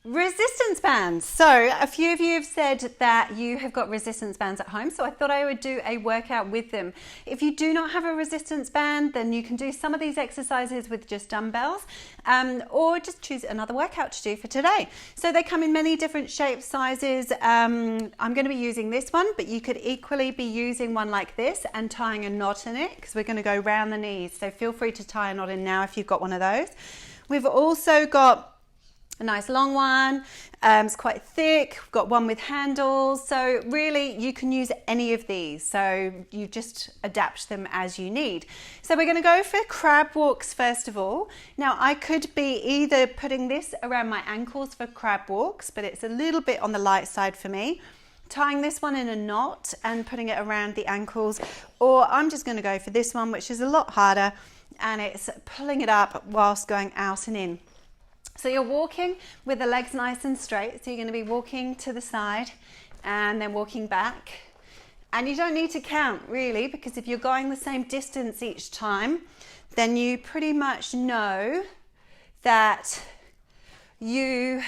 Resistance bands. So a few of you have said that you have got resistance bands at home, so I thought I would do a workout with them. If you do not have a resistance band, then you can do some of these exercises with just dumbbells, or just choose another workout to do for today. So they come in many different shapes, sizes. I'm going to be using this one, but you could equally be using one like this and tying a knot in it, because we're going to go round the knees. So feel free to tie a knot in now if you've got one of those. We've also got a nice long one, it's quite thick. We've got one with handles, so really you can use any of these, so you just adapt them as you need. So we're going to go for crab walks first of all. Now I could be either putting this around my ankles for crab walks, but it's a little bit on the light side for me, tying this one in a knot and putting it around the ankles, or I'm just going to go for this one, which is a lot harder, and it's pulling it up whilst going out and in. So you're walking with the legs nice and straight. So you're going to be walking to the side and then walking back. And you don't need to count really, because if you're going the same distance each time, then you pretty much know that you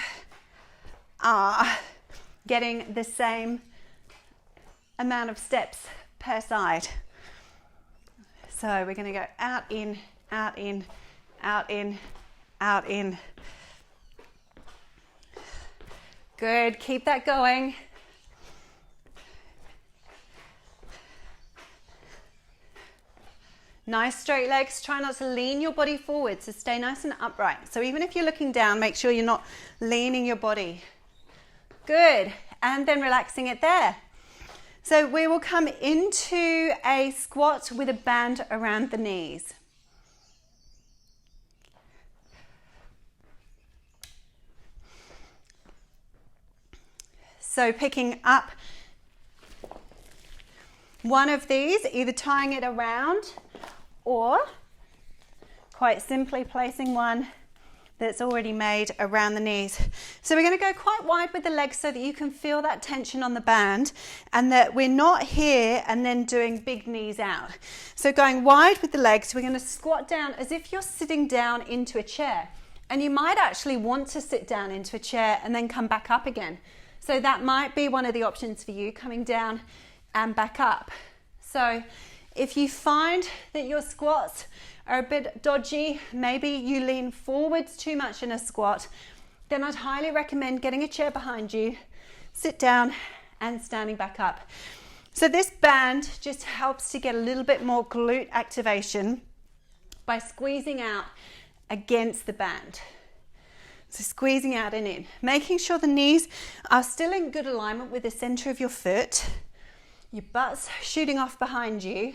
are getting the same amount of steps per side. So we're going to go out, in, out, in, out, in, out, in. Good, keep that going. Nice straight legs. Try not to lean your body forward, so stay nice and upright. So even if you're looking down, make sure you're not leaning your body. Good, and then relaxing it there. So we will come into a squat with a band around the knees. So picking up one of these, either tying it around or quite simply placing one that's already made around the knees. So we're going to go quite wide with the legs so that you can feel that tension on the band, and that we're not here and then doing big knees out. So going wide with the legs, we're going to squat down as if you're sitting down into a chair. And you might actually want to sit down into a chair and then come back up again. So that might be one of the options for you, coming down and back up. So if you find that your squats are a bit dodgy, maybe you lean forwards too much in a squat, then I'd highly recommend getting a chair behind you, sit down and standing back up. So this band just helps to get a little bit more glute activation by squeezing out against the band. So squeezing out and in, making sure the knees are still in good alignment with the center of your foot, your butt's shooting off behind you,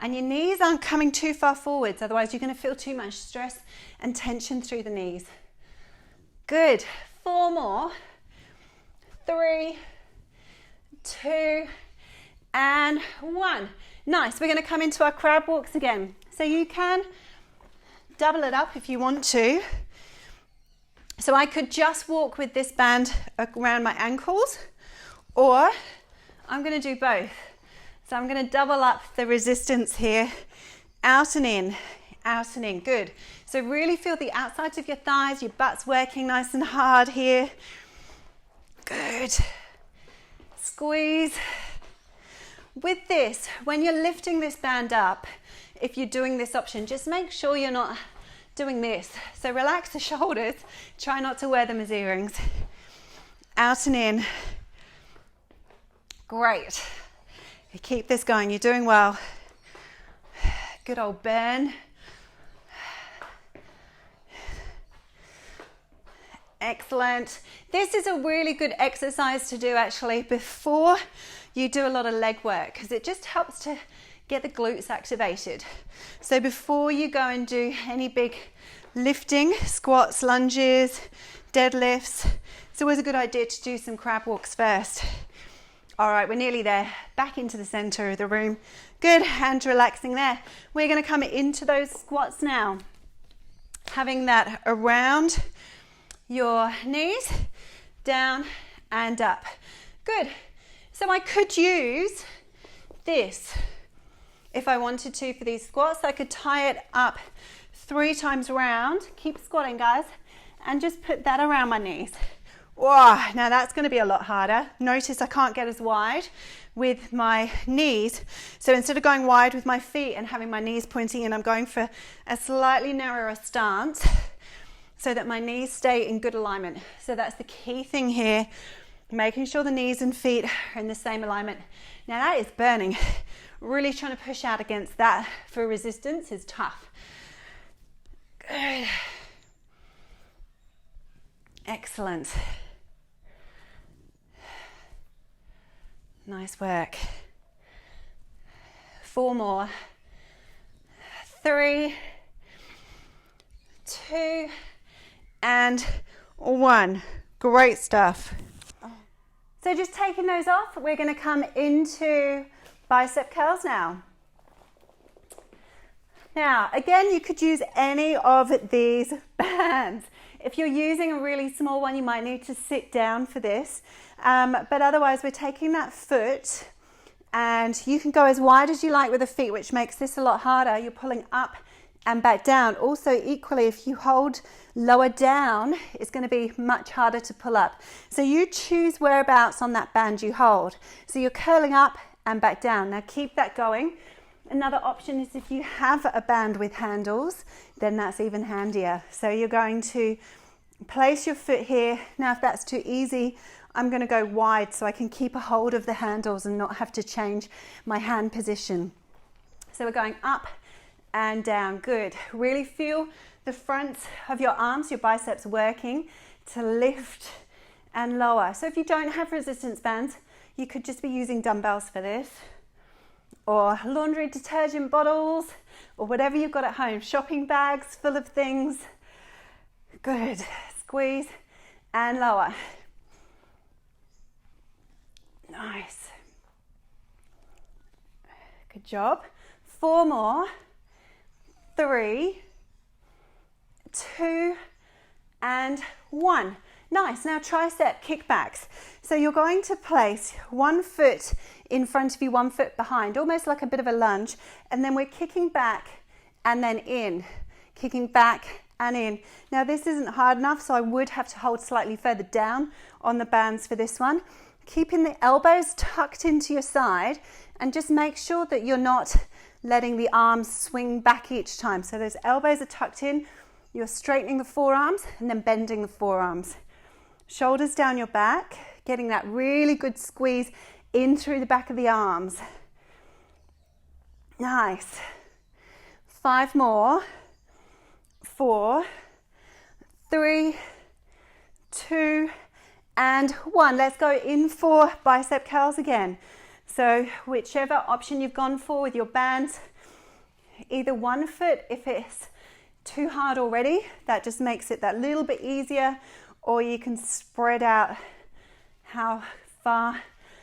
and your knees aren't coming too far forwards, otherwise you're going to feel too much stress and tension through the knees. Good, 4 more, 3, 2, and 1. Nice, we're going to come into our crab walks again. So you can double it up if you want to. So I could just walk with this band around my ankles, or I'm going to do both. So I'm going to double up the resistance here, out and in, out and in. Good. So really feel the outsides of your thighs, your butt's working nice and hard here. Good. Squeeze. With this, when you're lifting this band up, if you're doing this option, just make sure you're not doing this. So relax the shoulders, try not to wear them as earrings. Out and in. Great. You keep this going, you're doing well. Good old burn. Excellent. This is a really good exercise to do actually before you do a lot of leg work, because it just helps to get the glutes activated. So before you go and do any big lifting, squats, lunges, deadlifts, it's always a good idea to do some crab walks first. All right, we're nearly there. Back into the center of the room. Good, and relaxing there. We're going to come into those squats now. Having that around your knees, down and up. Good. So I could use this if I wanted to for these squats. I could tie it up 3 times around. Keep squatting, guys. And just put that around my knees. Whoa, now that's going to be a lot harder. Notice I can't get as wide with my knees. So instead of going wide with my feet and having my knees pointing in, I'm going for a slightly narrower stance so that my knees stay in good alignment. So that's the key thing here, making sure the knees and feet are in the same alignment. Now that is burning. Really trying to push out against that for resistance is tough. Good. Excellent. Nice work. 4 more. 3, 2, and 1. Great stuff. So just taking those off, we're going to come into bicep curls now. Now, again, you could use any of these bands. If you're using a really small one, you might need to sit down for this. But otherwise, we're taking that foot and you can go as wide as you like with the feet, which makes this a lot harder. You're pulling up and back down. Also, equally, if you hold lower down, it's going to be much harder to pull up. So you choose whereabouts on that band you hold. So you're curling up and back down. Now keep that going. Another option is if you have a band with handles, then that's even handier. So you're going to place your foot here. Now, if that's too easy, I'm going to go wide so I can keep a hold of the handles and not have to change my hand position. So we're going up and down. Good. Really feel the fronts of your arms, your biceps working to lift and lower. So if you don't have resistance bands, you could just be using dumbbells for this, or laundry detergent bottles, or whatever you've got at home, shopping bags full of things. Good. Squeeze and lower. Nice. Good job. 4 more. 3, 2, and 1. Nice. Now tricep kickbacks. So you're going to place one foot in front of you, one foot behind, almost like a bit of a lunge, and then we're kicking back and then in, kicking back and in. Now this isn't hard enough, so I would have to hold slightly further down on the bands for this one. Keeping the elbows tucked into your side, and just make sure that you're not letting the arms swing back each time. So those elbows are tucked in, you're straightening the forearms and then bending the forearms. Shoulders down your back, getting that really good squeeze in through the back of the arms. Nice. 5 more. 4, 3, 2, and 1. Let's go in for bicep curls again. So whichever option you've gone for with your bands, either one foot if it's too hard already, that just makes it that little bit easier, or you can spread out how far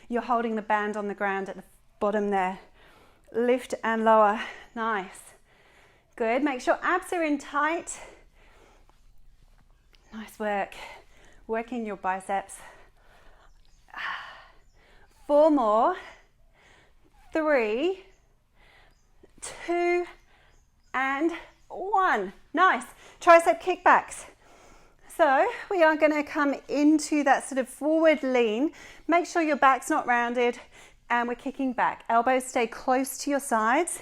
you're holding the band on the ground at the bottom there. Lift and lower. Nice. Good. Make sure abs are in tight. Nice work. Working your biceps. 4 more. 3, 2, and 1. Nice. Tricep kickbacks. So we are going to come into that sort of forward lean. Make sure your back's not rounded, and we're kicking back. Elbows stay close to your sides.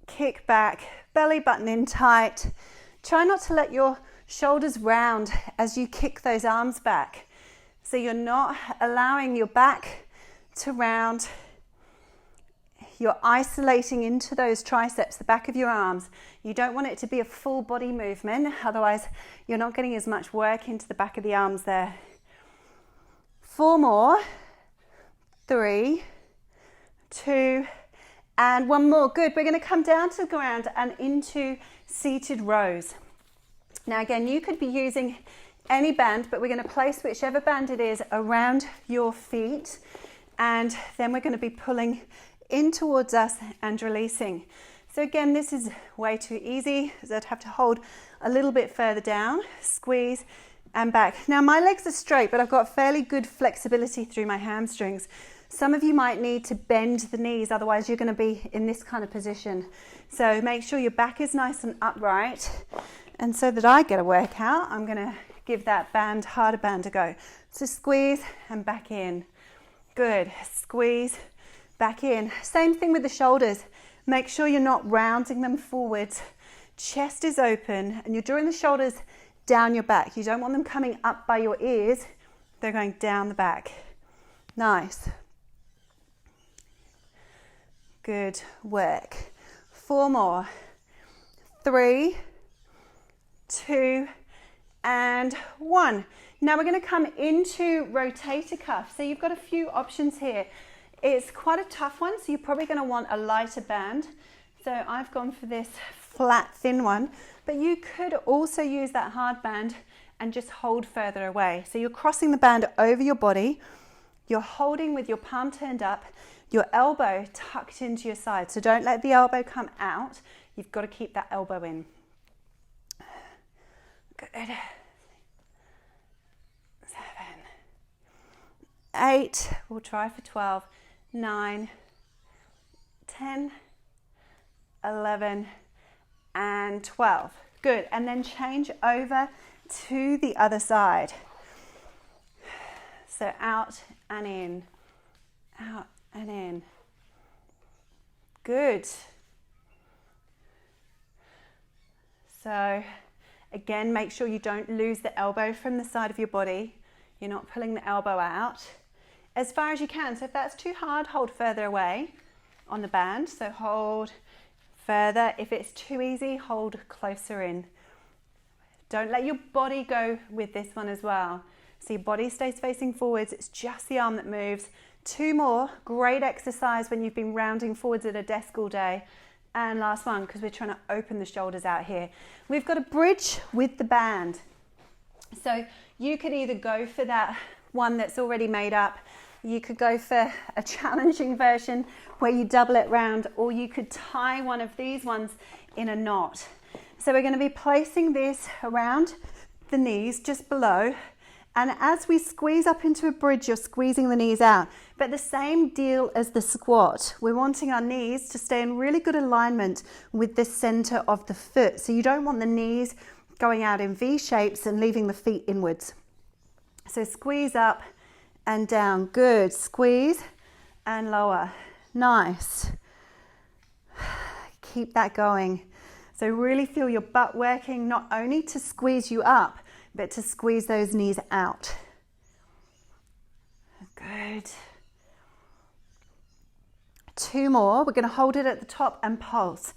Kick back, belly button in tight. Try not to let your shoulders round as you kick those arms back. So you're not allowing your back to round. You're isolating into those triceps, the back of your arms. You don't want it to be a full body movement, otherwise you're not getting as much work into the back of the arms there. 4 more. 3, 2, and 1 more. Good. We're going to come down to the ground and into seated rows. Now again, you could be using any band, but we're going to place whichever band it is around your feet, and then we're going to be pulling in towards us and releasing. So again, this is way too easy, as I'd have to hold a little bit further down, squeeze and back. Now my legs are straight, but I've got fairly good flexibility through my hamstrings. Some of you might need to bend the knees, otherwise you're going to be in this kind of position. So make sure your back is nice and upright. And so that I get a workout, I'm going to give that band, harder band a go. So squeeze and back in. Good. Squeeze, back in. Same thing with the shoulders. Make sure you're not rounding them forwards. Chest is open and you're drawing the shoulders down your back. You don't want them coming up by your ears. They're going down the back. Nice. Good work. 4 more. 3, 2, and 1. Now we're going to come into rotator cuff. So you've got a few options here. It's quite a tough one, so you're probably going to want a lighter band. So I've gone for this flat, thin one, but you could also use that hard band and just hold further away. So you're crossing the band over your body. You're holding with your palm turned up, your elbow tucked into your side. So don't let the elbow come out. You've got to keep that elbow in. Good. 7, 8, we'll try for 12, 9, 10, 11, and 12. Good, and then change over to the other side. So out and in, out and in. Good. So again, make sure you don't lose the elbow from the side of your body. You're not pulling the elbow out as far as you can. So if that's too hard, hold further away on the band. So hold further. If it's too easy, hold closer in. Don't let your body go with this one as well. So your body stays facing forwards. It's just the arm that moves. 2 more. Great exercise when you've been rounding forwards at a desk all day. And last one, because we're trying to open the shoulders out here. We've got a bridge with the band. So you could either go for that one that's already made up. You could go for a challenging version where you double it round, or you could tie one of these ones in a knot. So we're going to be placing this around the knees just below. And as we squeeze up into a bridge, you're squeezing the knees out. But the same deal as the squat. We're wanting our knees to stay in really good alignment with the center of the foot. So you don't want the knees going out in V shapes and leaving the feet inwards. So squeeze up and down. Good. Squeeze and lower. Nice. Keep that going. So really feel your butt working, not only to squeeze you up, but to squeeze those knees out. Good. 2 more. We're going to hold it at the top and pulse.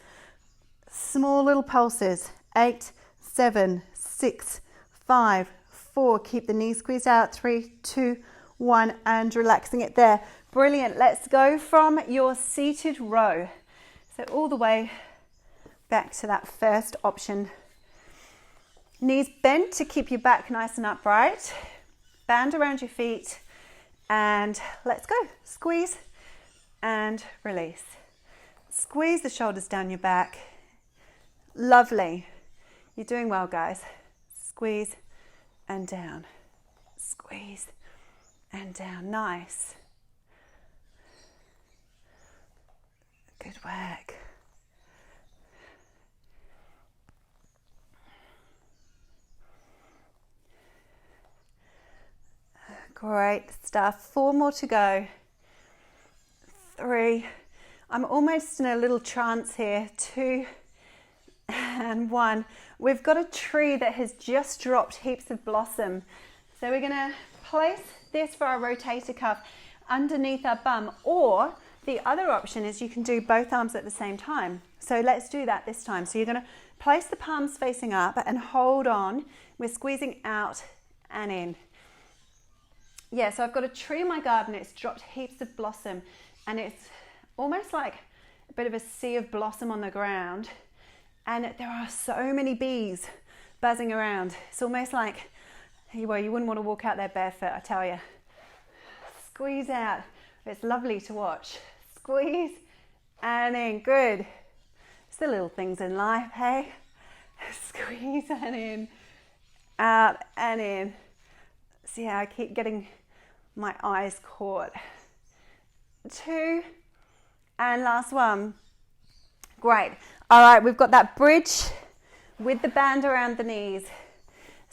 Small little pulses. 8, 7, 6, 5, 4. Keep the knees squeezed out. 3, 2, 1, and relaxing it there. Brilliant. Let's go from your seated row. So all the way back to that first option. Knees bent to keep your back nice and upright. Band around your feet. And let's go. Squeeze and release. Squeeze the shoulders down your back. Lovely. You're doing well, guys. Squeeze and down. Squeeze and down. Nice. Good work. Great stuff. 4 more to go. 3. I'm almost in a little trance here. 2 and 1. We've got a tree that has just dropped heaps of blossom. So we're going to place this for our rotator cuff underneath our bum, or the other option is you can do both arms at the same time. So let's do that this time. So you're going to place the palms facing up and hold on. We're squeezing out and in. Yeah, so I've got a tree in my garden. It's dropped heaps of blossom and it's almost like a bit of a sea of blossom on the ground. And there are so many bees buzzing around. It's almost like, well, you wouldn't want to walk out there barefoot, I tell you. Squeeze out. It's lovely to watch. Squeeze and in. Good. It's the little things in life, hey? Squeeze and in. Out and in. See how I keep getting my eyes caught. 2 and last one. Great. All right, we've got that bridge with the band around the knees.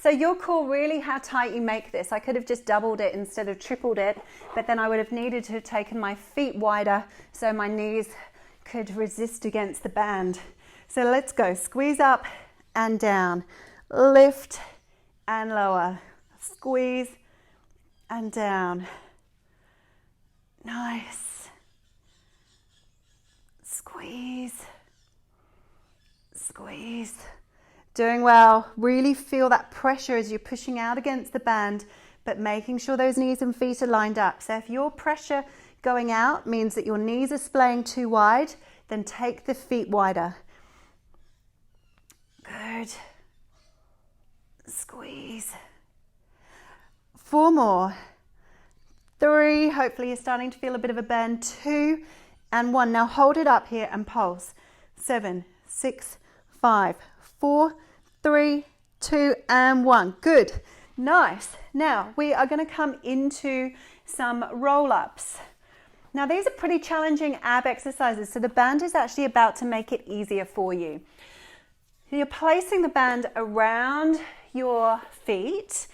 So your call really how tight you make this. I could have just doubled it instead of tripled it, but then I would have needed to have taken my feet wider so my knees could resist against the band. So let's go. Squeeze up and down. Lift and lower. Squeeze and down. Nice. Squeeze. Squeeze. Doing well. Really feel that pressure as you're pushing out against the band, but making sure those knees and feet are lined up. So if your pressure going out means that your knees are splaying too wide, then take the feet wider. Good. Squeeze. 4 more. 3. Hopefully you're starting to feel a bit of a bend. 2 and 1. Now hold it up here and pulse. 7, 6, 5, 4, 3, 2 and 1. Good. Nice. Now we are going to come into some roll-ups. Now these are pretty challenging ab exercises, so the band is actually about to make it easier for you. You're placing the band around your feet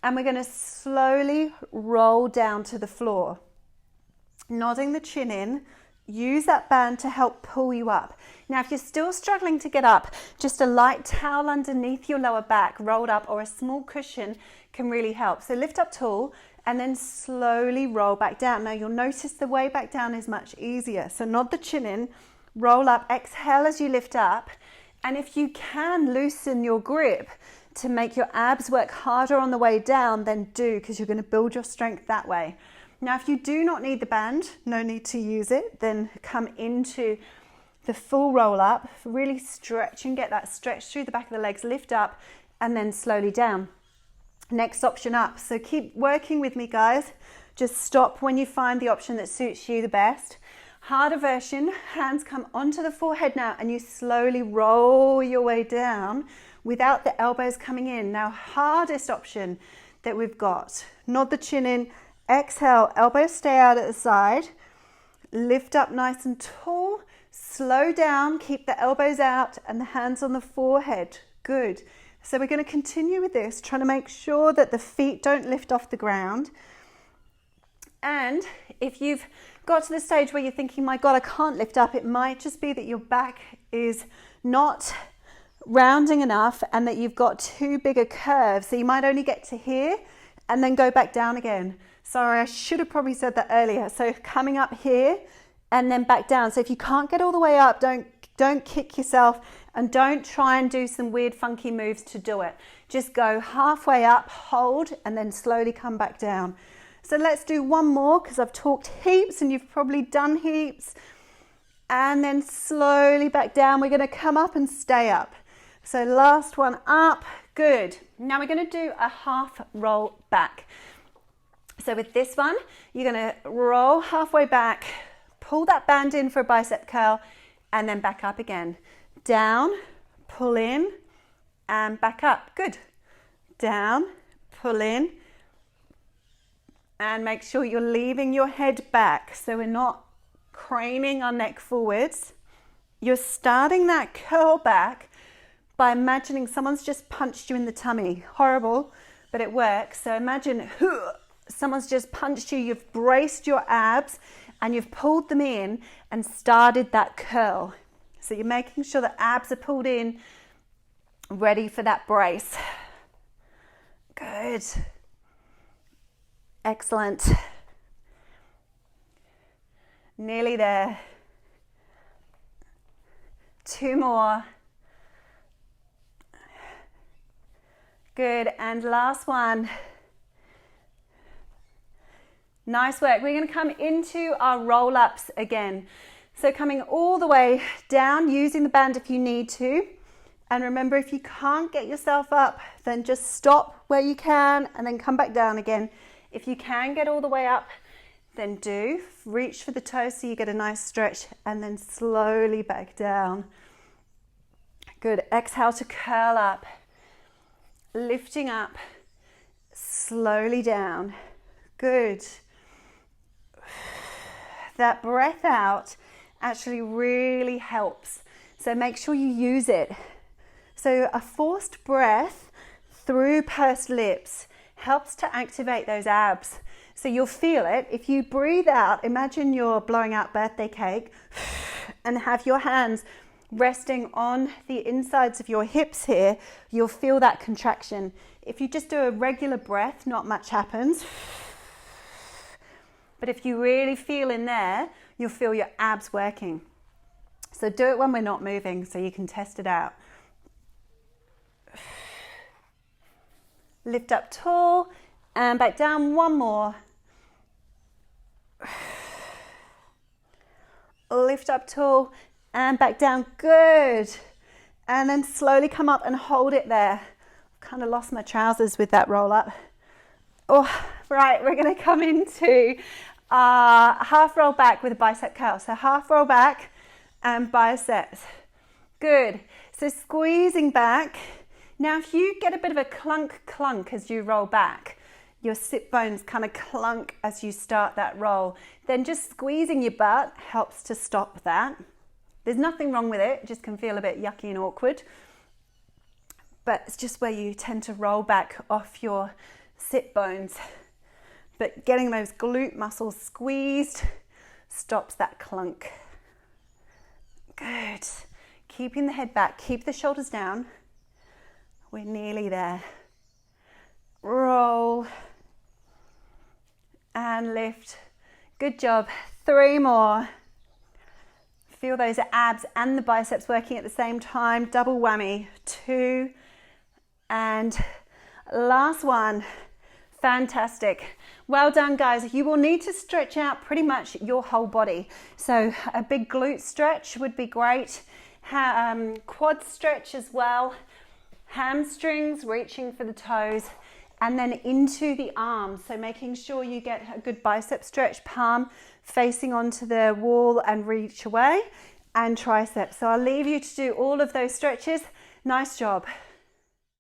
and we're going to slowly roll down to the floor. Nodding the chin in, use that band to help pull you up. Now if you're still struggling to get up, just a light towel underneath your lower back rolled up or a small cushion can really help. So lift up tall and then slowly roll back down. Now you'll notice the way back down is much easier. So nod the chin in, roll up, exhale as you lift up. And if you can loosen your grip to make your abs work harder on the way down, then do, because you're going to build your strength that way. Now, if you do not need the band, no need to use it, then come into the full roll up, really stretch and get that stretch through the back of the legs, lift up and then slowly down. Next option up. So keep working with me, guys. Just stop when you find the option that suits you the best. Harder version, hands come onto the forehead now and you slowly roll your way down without the elbows coming in. Now, hardest option that we've got, nod the chin in, exhale, elbows stay out at the side, lift up nice and tall, slow down, keep the elbows out and the hands on the forehead. Good. So we're going to continue with this, trying to make sure that the feet don't lift off the ground. And if you've got to the stage where you're thinking, my God, I can't lift up, it might just be that your back is not rounding enough and that you've got too big a curve. So you might only get to here and then go back down again. Sorry, I should have probably said that earlier. So coming up here and then back down. So if you can't get all the way up, don't kick yourself and don't try and do some weird funky moves to do it. Just go halfway up, hold, and then slowly come back down. So let's do one more because I've talked heaps and you've probably done heaps. And then slowly back down. We're going to come up and stay up. So last one up. Good. Now we're going to do a half roll back. So with this one, you're going to roll halfway back, pull that band in for a bicep curl, and then back up again. Down, pull in, and back up. Good. Down, pull in, and make sure you're leaving your head back so we're not craning our neck forwards. You're starting that curl back by imagining someone's just punched you in the tummy. Horrible, but it works. So imagine someone's just punched you, you've braced your abs and you've pulled them in and started that curl. So you're making sure the abs are pulled in, ready for that brace. Good. Excellent. Nearly there. 2 more. Good, and last one. Nice work. We're going to come into our roll-ups again. So coming all the way down, using the band if you need to. And remember, if you can't get yourself up, then just stop where you can and then come back down again. If you can get all the way up, then do. Reach for the toes so you get a nice stretch and then slowly back down. Good. Exhale to curl up. Lifting up, slowly down. Good. That breath out actually really helps. So make sure you use it. So a forced breath through pursed lips helps to activate those abs. So you'll feel it. If you breathe out, imagine you're blowing out birthday cake and have your hands resting on the insides of your hips here, you'll feel that contraction. If you just do a regular breath, not much happens. But if you really feel in there, you'll feel your abs working. So do it when we're not moving so you can test it out. Lift up tall and back down. One more. Lift up tall and back down. Good. And then slowly come up and hold it there. Kind of lost my trousers with that roll up. Oh, right, we're going to come into half roll back with a bicep curl. So half roll back and biceps. Good. So squeezing back. Now if you get a bit of a clunk as you roll back, your sit bones kind of clunk as you start that roll, then just squeezing your butt helps to stop that. There's nothing wrong with it, just can feel a bit yucky and awkward. But it's just where you tend to roll back off your sit bones. But getting those glute muscles squeezed stops that clunk. Good. Keeping the head back, keep the shoulders down. We're nearly there. Roll and lift. Good job. 3 more. Feel those abs and the biceps working at the same time. Double whammy. 2 and last one. Fantastic. Well done, guys. You will need to stretch out pretty much your whole body. So a big glute stretch would be great. Quad stretch as well. Hamstrings, reaching for the toes, and then into the arms. So making sure you get a good bicep stretch, palm facing onto the wall and reach away, and triceps. So I'll leave you to do all of those stretches. Nice job.